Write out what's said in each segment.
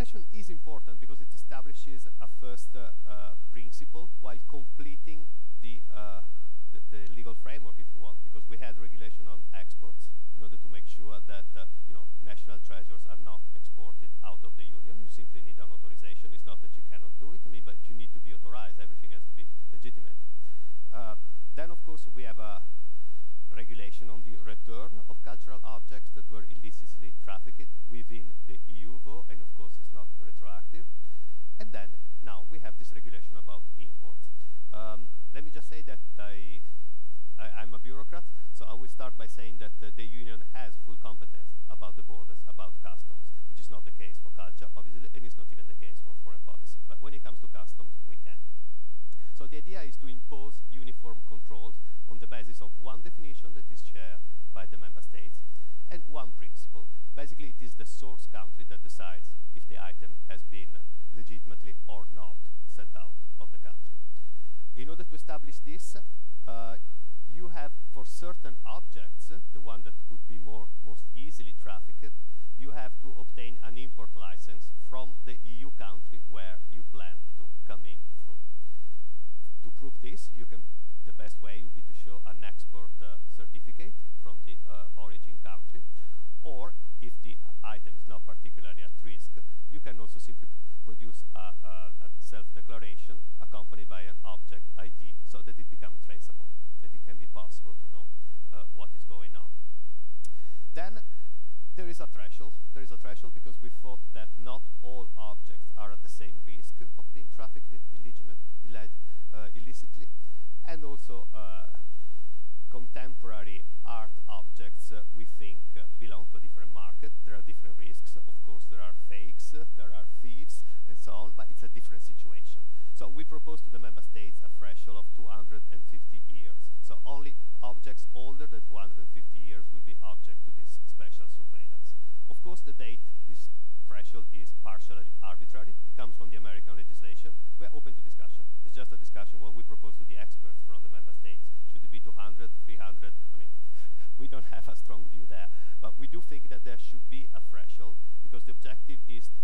regulation is important because it establishes a first principle while completing the legal framework, if you want, because we had regulation on exports in order to make sure that national treasures are not exported out of the union. You simply need an authorization. It's not that you cannot do it, but you need to be authorized. Everything has to be legitimate. Then, of course, we have a regulation on the return of cultural objects that were illicitly trafficked within the EU, though, and of course it's not retroactive. And then now we have this regulation about imports. Let me just say that I'm a bureaucrat, so I will start by saying that the union has full competence about the borders, about customs, which is not the case for culture, obviously, and it's not even the case for foreign policy. But when it comes to customs, we can. So the idea is to impose uniform controls on the basis of one definition that is shared by the member states and one principle. Basically, it is the source country that decides if the item has been legitimately or not sent out of the country. In order to establish this, you have, for certain objects, the one that could be most easily trafficked, you have to obtain an import license from the EU country where you plan to come in through. To prove this, the best way would be to show an export certificate from the origin country, or if the item is not particularly at risk, you can also simply produce a self-declaration accompanied by an object ID so that it becomes traceable, that it can be possible to know what is going on. Then there is a threshold. There is a threshold because we thought that not all objects are at the same risk of being trafficked illicitly, and also contemporary art objects we think belong to a different market. There are different risks. Of course, there are fakes, there are thieves, and so on, but it's a different situation. So we propose to the member states a threshold of 250 years. So only objects older than 250 years will be object to this special surveillance. Of course, the date, this threshold is partially arbitrary. It comes from the American legislation. We're open to discussion. It's just a discussion what we propose to the experts from the member states. Should it be 200, 300? I mean, we don't have a strong view there. But we do think that there should be a threshold because the objective is to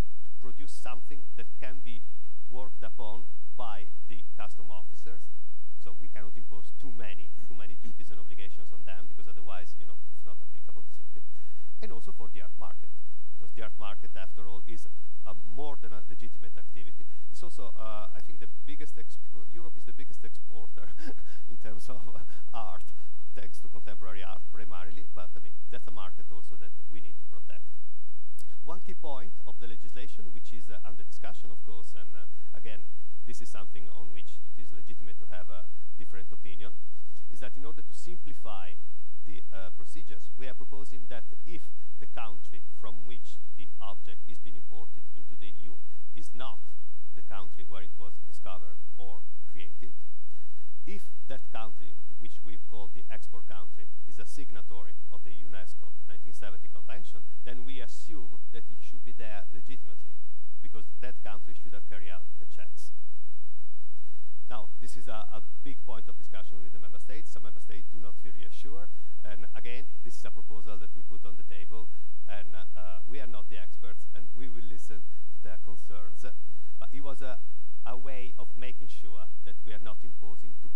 produce something that can be worked upon by the custom officers. So we cannot impose too many duties and obligations on them because otherwise, it's not applicable, simply. And also for the art market, because the art market, after all, is more than a legitimate activity. It's also, I think, Europe is the biggest exporter in terms of art, thanks to contemporary art primarily, but I mean, that's a market also that we need to protect. One key point of the legislation, which is under discussion, of course, and again, this is something on which it is legitimate to have a different opinion, is that in order to simplify the procedures, we are proposing that if the country from which the object is being imported into the EU is not the country where it was discovered or created, if that country, which we call the export country, is a signatory of the UNESCO 1970 Convention, then we assume that it should be there legitimately, because that country should have carried out the checks. Now, this is a big point of discussion with the member states. Some member states do not feel reassured, and again, this is a proposal that we put on the table, and we are not the experts, and we will listen to their concerns. But it was a way of making sure that we are not imposing too